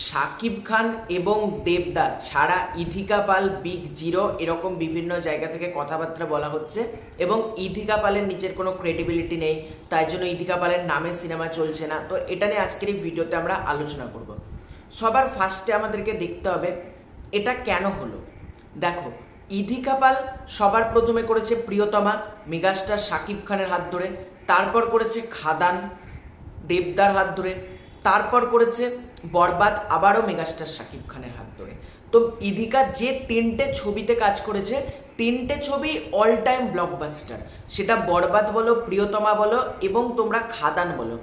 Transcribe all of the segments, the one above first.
শাকিব খান এবং দেবদা ছাড়া ইথিকা পাল, বিগ জিরো এরকম বিভিন্ন জায়গা থেকে কথাবার্তা বলা হচ্ছে এবং ইথিকা পালের নিচের কোনো ক্রেডিবিলিটি নেই, তাই জন্য ইথিকা পালের নামে সিনেমা চলছে না। তো এটা নিয়ে আজকের এই ভিডিওতে আমরা আলোচনা করব। সবার ফার্স্টে আমাদেরকে দেখতে হবে এটা কেন হলো। দেখো, ইথিকা পাল সবার প্রথমে করেছে প্রিয়তমা মেগাস্টার শাকিব খানের হাত ধরে, তারপর করেছে খাদান দেবদার হাত ধরে, তারপর করেছে বরবাদ আবারও মেগাস্টার শাকিব খানের হাত ধরে। তো ইথিকা যে তিনটে ছবিতে কাজ করেছে, তিনটে ছবি অল টাইম ব্লকবাস্টার, সেটা বরবাদ বলো, প্রিয়তমা বলো এবং তোমরা খাদান বলো।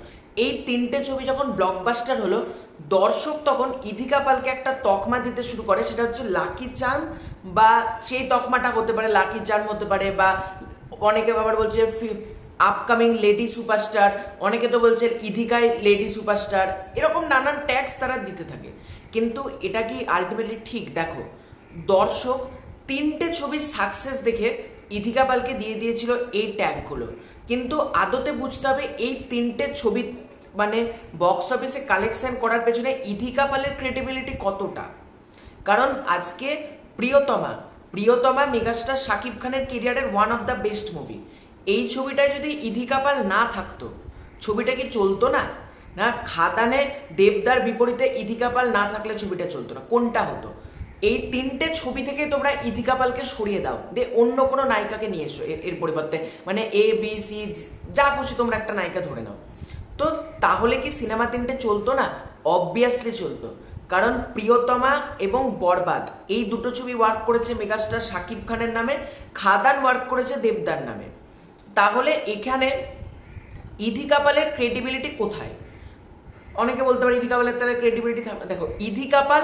এই তিনটে ছবি যখন ব্লকবাস্টার হলো, দর্শক তখন ইথিকা পালকে একটা তকমা দিতে শুরু করে, সেটা হচ্ছে লাকি চার্ম, বা সেই তকমাটা হতে পারে লাকি চার্ম হতে পারে, বা অনেকে আবার বলছে আপকামিং লেডি সুপারস্টার, অনেকে তো বলছে ইথিকাই লেডি সুপারস্টার, এরকম নানান ট্যাগস তারা দিতে থাকে। কিন্তু এটা কি আলটিমেটলি ঠিক? দেখো, দর্শক তিনটে ছবির সাকসেস দেখে ইথিকা পালকে দিয়ে দিয়েছিল এই ট্যাগগুলো, কিন্তু আদতে বুঝতে হবে এই তিনটে ছবি মানে বক্স অফিসে কালেকশন করার পেছনে ইথিকা পালের ক্রেডিবিলিটি কতটা। কারণ আজকে প্রিয়তমা মেগাস্টার শাকিব খানের কেরিয়ারের one of the best movie. এই ছবিটায় যদি ইথিকা পাল না থাকতো, ছবিটা কি চলতো না? না, খাদানে দেবদার বিপরীতে ইথিকা পাল না থাকলে ছবিটা চলতো না। কোনটা হতো? এই তিনটে ছবি থেকে তোমরা ইথিকা পালকে সরিয়ে দাও, অন্য কোনো নায়িকাকে নিয়ে এসো এর পরিবর্তে, মানে এ বি সি যা খুশি তোমরা একটা নায়িকা ধরে নাও। তো তাহলে কি সিনেমা তিনটে চলতো না? অবভিয়াসলি চলতো। কারণ প্রিয়তমা এবং বরবাদ এই দুটো ছবি ওয়ার্ক করেছে মেগাস্টার শাকিব খানের নামে, খাদান ওয়ার্ক করেছে দেবদার নামে। তাহলে এখানে ইথিকা পালের ক্রেডিবিলিটি কোথায়? অনেকে বলতে পারে ইথিকা পালের তার ক্রেডিবিলিটি থাকবে। দেখো, ইথিকা পাল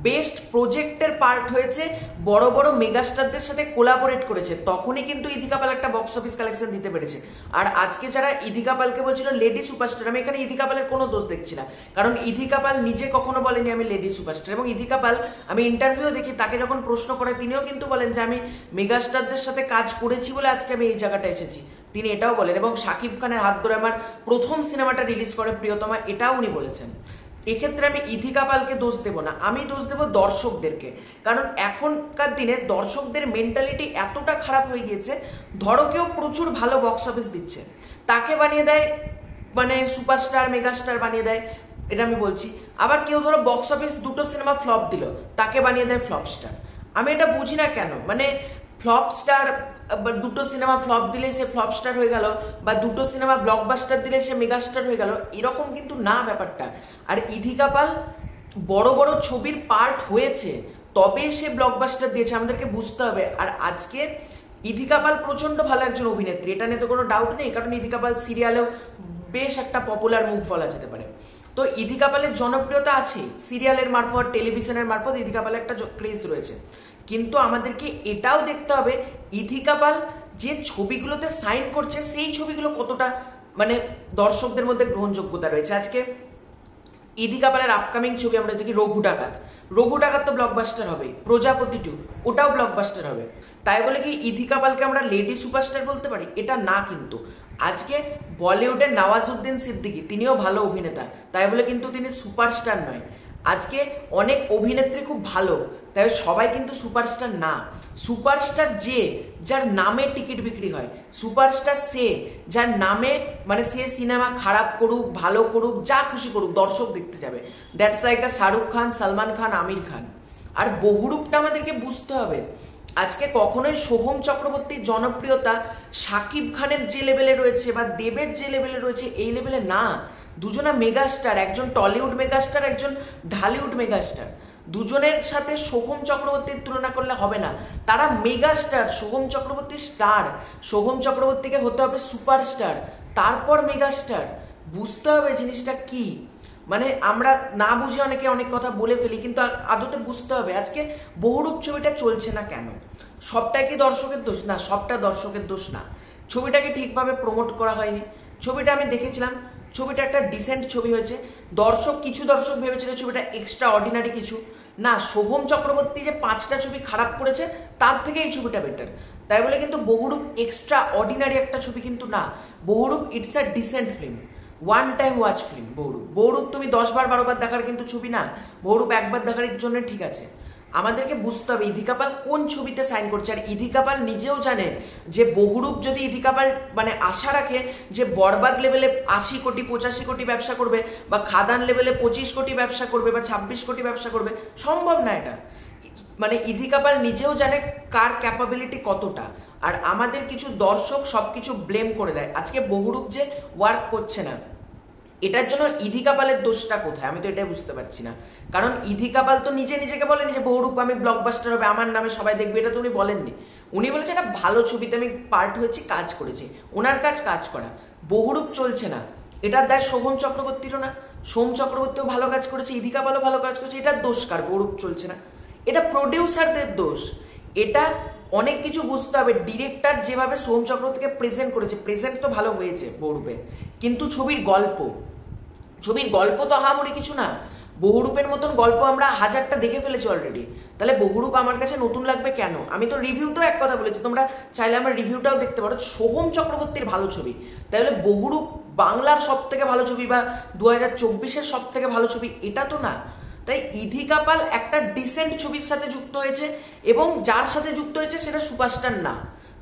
বেস্ট প্রজেক্টের পার্ট হয়েছে, বড় বড় মেগাস্টারদের সাথে কোলাবোরেট করেছে, তখনই কিন্তু ইথিকা পাল একটা বক্স অফিস কালেকশন দিতে পেরেছে। আর আজকে যারা ইথিকা পালকে বলছিল লেডি সুপারস্টার, আমি এখানে ইথিকা পালের কোনো দোষ দেখছি না, কারণ ইথিকা পাল নিজে কখনো বলেনি আমি লেডি সুপারস্টার। এবং ইথিকা পাল, আমি ইন্টারভিউ দেখি, তাকে যখন প্রশ্ন করে তিনিও কিন্তু বলেন যে আমি মেগাস্টারদের সাথে কাজ করেছি বলে আজকে আমি এই জায়গাটা এসেছি, তিনি এটাও বলেন। এবং শাকিব খানের হাত ধরে আমার প্রথম সিনেমাটা রিলিজ করে প্রিয়তমা, এটাও উনি বলেছেন। এক্ষেত্রে আমি ইথিকা পালকে দোষ দেব না, আমি দোষ দেব দর্শকদেরকে। কারণ এখনকার দিনে দর্শকদের মেন্টালিটি এতটা খারাপ হয়ে গিয়েছে, ধরো কেউ প্রচুর ভালো বক্স অফিস দিচ্ছে, তাকে বানিয়ে দেয় মানে সুপারস্টার মেগাস্টার বানিয়ে দেয়, এটা আমি বলছি। আবার কেউ ধরো বক্স অফিস দুটো সিনেমা ফ্লপ দিল, তাকে বানিয়ে দেয় ফ্লপ স্টার। আমি এটা বুঝি না কেন, মানে ফ্লপ স্টার, দুটো সিনেমা ফ্লপ দিলে সে ফ্লপ স্টার হয়ে গেল, বা দুটো সিনেমা ব্লকবাস্টার দিলে সে মেগাস্টার হয়ে গেল, এরকম কিন্তু না ব্যাপারটা। আর ইথিকা পাল বড় বড় ছবির পার্ট হয়েছে, তবে সে ব্লকবাস্টার দিয়েছে, আমাদেরকে বুঝতে হবে। আর আজকে ইথিকা পাল প্রচন্ড ভালো একজন অভিনেত্রী, এটা নিয়ে তো কোনো ডাউট নেই, কারণ ইথিকা পাল সিরিয়ালেও বেশ একটা পপুলার মুখ বলা যেতে পারে। তো ইথিকা পালের জনপ্রিয়তা আছে, সিরিয়ালের মারফত, টেলিভিশনের মারফত ইথিকা পালের একটা ক্রেজ রয়েছে। কিন্তু আমাদেরকে এটাও দেখতে হবে ইথিকা পাল যে ছবিগুলোতে সাইন করছে, সেই ছবিগুলো কতটা মানে দর্শকদের মধ্যে গ্রহণযোগ্যতা রয়েছে। আজকে ইথিকা পালের আপকামিং ছবি আমরা দেখি রঘু ডাকাত তো ব্লকবাস্টার হবে, প্রজাপতি 2 ওটাও ব্লকবাস্টার হবে। তাই বলে কি ইথিকা পালকে আমরা লেডি সুপারস্টার বলতে পারি? এটা না। কিন্তু আজকে বলিউডের নওয়াজুদ্দিন সিদ্দিকী, তিনিও ভালো অভিনেতা, তাই বলে কিন্তু তিনি সুপারস্টার নয়। আজকে অনেক অভিনেত্রী খুব ভালো, তাই সবাই কিন্তু সুপারস্টার না। সুপারস্টার যে যার নামে টিকিট বিক্রি হয়, সুপারস্টার সে যার নামে মানে সে সিনেমা খারাপ করুক ভালো করুক যা খুশি করুক দর্শক দেখতে যাবে। That's like Shahrukh Khan, Salman Khan, Aamir Khan. আর বহুরূপটা আমাদেরকে বুঝতে হবে। আজকে কখনোই শোভম চক্রবর্তীর জনপ্রিয়তা শাকিব খানের যে লেভেলে রয়েছে বা দেবের যে লেভেলে রয়েছে এই লেভেলে না। দুজনা মেগাস্টার, একজন টলিউড মেগাস্টার, একজন ঢালিউড মেগাস্টার। দুজনের সাথে শোভম চক্রবর্তীর তুলনা করলে হবে না। তারা মেগাস্টার, শোভম চক্রবর্তী স্টার, শোভম চক্রবর্তীকে হতে হবে সুপারস্টার, তারপর মেগাস্টার। বুঝতে হবে জিনিসটা কি। মানে আমরা না বুঝে অনেকে অনেক কথা বলে ফেলি, কিন্তু আদতে বুঝতে হবে আজকে বহুরূপ ছবিটা চলছে না কেন। সবটাই কি দর্শকের দোষ? না, সবটা দর্শকের দোষ না। ছবিটাকে ঠিকভাবে প্রমোট করা হয়নি। ছবিটা আমি দেখেছিলাম, ছবিটা একটা ডিসেন্ট ছবি হয়েছে। কিছু দর্শক ভেবেছিল ছবিটা এক্সট্রা অর্ডিনারি কিছু না। শোভম চক্রবর্তী যে 5টা ছবি খারাপ করেছে, তার থেকে এই ছবিটা বেটার। তাই বলে কিন্তু বহুরূপ এক্সট্রা অর্ডিনারি একটা ছবি কিন্তু না। Bahurup it's a decent film. One time watch film Bahurup তুমি 10 বার 12 বার দেখার কিন্তু ছবি না। বহুরূপ একবার দেখার জন্য ঠিক আছে। আমাদেরকে বুঝতে হবে ইথিকা পাল কোন ছবিতে সাইন করছে। আর ইথিকা পাল নিজেও জানে যে বহুরূপ যদি ইথিকা পাল মানে আশা রাখে যে বরবাদ লেভেলে 80 কোটি 85 কোটি ব্যবসা করবে, বা খাদান লেভেলে 25 কোটি ব্যবসা করবে, বা 26 কোটি ব্যবসা করবে, সম্ভব না এটা। মানে ইথিকা পাল নিজেও জানে কার ক্যাপাবিলিটি কতটা। আর আমাদের কিছু দর্শক সবকিছু ব্লেম করে দেয়। আজকে বহুরূপ যে ওয়ার্ক করছে না, এটার জন্য ইথিকা পালের দোষটা কোথায়? আমি তো এটা বুঝতে পারছি না। কারণ ইথিকা পাল তো নিজেকে বলেনি যে বহুরূপ আমি ব্লকবাস্টার হবে, আমার নামে সবাই দেখবে, এটা তো উনি বলেননি। উনি বলেছে একটা ভালো ছবিতে আমি পার্ট হয়েছি, কাজ করেছি, ওনার কাজ করা। বহুরূপ চলছে না, এটার দায় শোভন চক্রবর্তীরও না। সোম চক্রবর্তীও ভালো কাজ করেছে, ইথিকা পালও ভালো কাজ করেছে, এটার দোষ কার? বহুরূপ চলছে না, এটা প্রডিউসারদের দোষ। এটা অনেক কিছু বুঝতে হবে। ডিরেক্টর যেভাবে সোম চক্রবর্তীকে প্রেজেন্ট করেছে, প্রেজেন্ট তো ভালো হয়েছে বহুরূপের, কিন্তু ছবির গল্প তো আহামরি কিছু না। বহুরূপের মতন গল্প আমরা 1000টা দেখে ফেলেছি অলরেডি। তাহলে বহুরূপ আমার কাছে নতুন লাগবে কেন? আমি তো রিভিউতেও এক কথা বলেছি, তোমরা চাইলে আমার রিভিউটাও দেখতে পারো। সোহম চক্রবর্তীর ভালো ছবি, তাহলে বহুরূপ বাংলার সব থেকে ভালো ছবি বা 2024-এর সব থেকে ভালো ছবি, এটা তো না। তাই ইথিকা পাল একটা ডিসেন্ট ছবির সাথে যুক্ত হয়েছে, এবং যার সাথে যুক্ত হয়েছে সেটা সুপারস্টার না।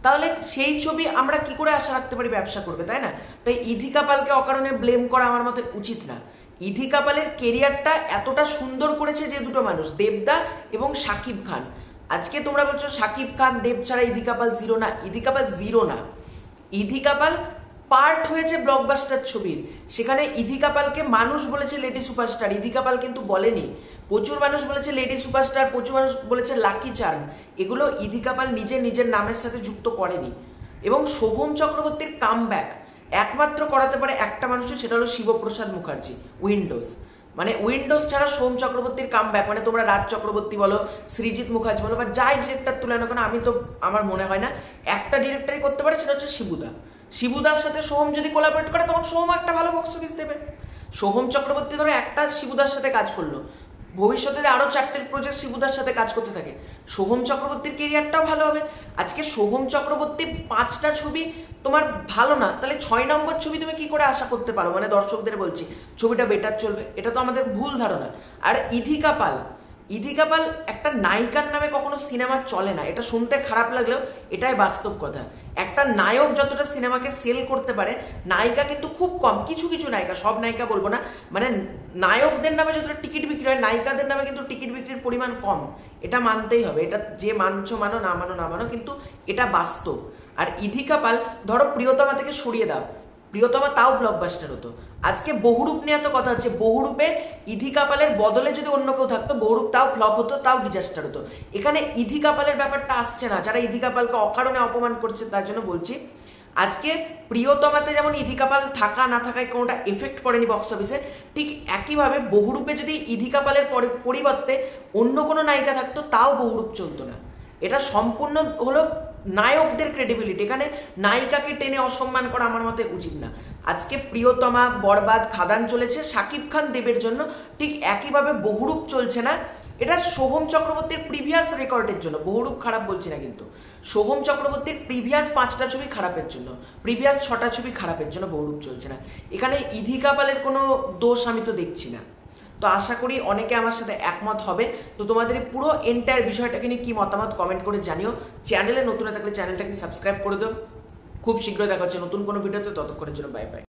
তাহলে সেই ছবি আমরা কি করে আশা রাখতে পারি ব্যবসা করবে, তাই না? তাই ইথিকা পালকে অকারণে ব্লেম করা আমার মতে উচিত না। ইথিকা পালের কেরিয়ারটা এতটা সুন্দর করেছে যে দুটো মানুষ, দেবদা এবং শাকিব খান। আজকে তোমরা বলছো শাকিব খান দেব ছাড়া ইথিকা পাল জিরো না। ইথিকা পাল জিরো না, ইথিকা পাল পার্ট হয়েছে ব্লকবাস্টার ছবির। সেখানে ইথিকা পালকে মানুষ বলেছে লেডি সুপারস্টার, ইথিকা পাল কিন্তু বলেনি। প্রচুর মানুষ বলেছে লেডি সুপারস্টার, প্রচুর মানুষ বলেছে লাকি চার্ম, এগুলো ইথিকা পাল নিজের নামের সাথে যুক্ত করেনি। এবং শোভম চক্রবর্তীর কামব্যাক একমাত্র করাতে পারে একটা মানুষের, সেটা হলো শিবপ্রসাদ মুখার্জি, উইন্ডোজ। মানে উইন্ডোজ ছাড়া সোম চক্রবর্তীর কামব্যাক, মানে তোমরা রাজ চক্রবর্তী বলো, সৃজিত মুখার্জি বলো, বা যাই ডিরেক্টর তুলে আনো কেন, আমি তো আমার মনে হয় না একটা ডিরেক্টরই করতে পারে, সেটা হচ্ছে শিবুদার সাথে সোহম যদি কোলাবরেট করে, তখন সোহম একটা ভালো বক্স অফিস দেবে। সোহম চক্রবর্তী ধরো একটা শিবুদার সাথে কাজ করলো, ভবিষ্যতে আরো 4টের প্রজেক্ট শিবুদার সাথে কাজ করতে থাকে, সোহম চক্রবর্তীর কেরিয়ারটাও ভালো হবে। আজকে সোহম চক্রবর্তী 5টা ছবি তোমার ভালো না, তাহলে 6 নম্বর ছবি তুমি কি করে আশা করতে পারো? মানে দর্শকদের বলছি ছবিটা বেটার চলবে, এটা তো আমাদের ভুল ধারণা। আর ইথিকা পাল একটা নায়িকার নামে কখনো সিনেমা চলে না। এটা শুনতে খারাপ লাগলেও এটাই বাস্তব কথা। একটা নায়ক যতটা সিনেমাকে সেল করতে পারে, নায়িকা কিন্তু খুব কম। কিছু নায়িকা, সব নায়িকা বলবো না, মানে নায়কদের নামে যতটা টিকিট বিক্রি হয়, নায়িকাদের নামে কিন্তু টিকিট বিক্রির পরিমাণ কম। এটা মানতেই হবে। এটা যে মানছো মানো, না মানো, কিন্তু এটা বাস্তব। আর ইথিকা পাল ধরো প্রিয়তমা থেকে সরিয়ে দাও, প্রিয়তমা তাও ব্লকবাস্টার হতো। আজকে বহুরূপ নিয়ে এত কথা হচ্ছে, বহুরূপে ইথিকা পালের বদলে যদি অন্য কেউ থাকতো, বহুরূপ তাও ফ্লপ হতো, তাও ডিজাস্টার হতো। এখানে ইথিকা পালের ব্যাপারটা আসছে না। যারা ইথিকা পালকে অকারণে অপমান করছে তার জন্য বলছি, আজকে প্রিয়তমাতে যেমন ইথিকা পাল থাকা না থাকায় কোনোটা এফেক্ট পড়েনি বক্স অফিসে, ঠিক একইভাবে বহুরূপে যদি ইথিকা পালের পরিবর্তে অন্য কোনো নায়িকা থাকতো, তাও বহুরূপ চলতো না। এটা সম্পূর্ণ হলো নায়কদের ক্রেডিবিলিটি। এখানে নায়িকাকে টেনে অসম্মান করা আমার মতে উচিত না। আজকে প্রিয়তমা, বরবাদ, খাদান চলেছে শাকিব খান দেবের জন্য, ঠিক একইভাবে বহুরূপ চলছে না। এটা সোহম চক্রবর্তীর প্রিভিয়াস রেকর্ডের জন্য। বহুরূপ খারাপ বলছি না, কিন্তু সোহম চক্রবর্তীর প্রিভিয়াস 5টা ছবি খারাপের জন্য, প্রিভিয়াস 6টা ছবি খারাপের জন্য বহুরূপ চলছে না। এখানে ইথিকা পালের কোনো দোষ আমি তো দেখছি না। তো আশা করি অনেকে আমার সাথে একমত হবে। তো তোমাদের এই পুরো এন্টায়ার বিষয়টাকে নিয়ে কি মতামত কমেন্ট করে জানিও। চ্যানেলে নতুন থাকলে চ্যানেলটাকে সাবস্ক্রাইব করে দাও। খুব শীঘ্রই দেখা হচ্ছে নতুন কোনো ভিডিওতে, ততক্ষণের জন্য বাই বাই।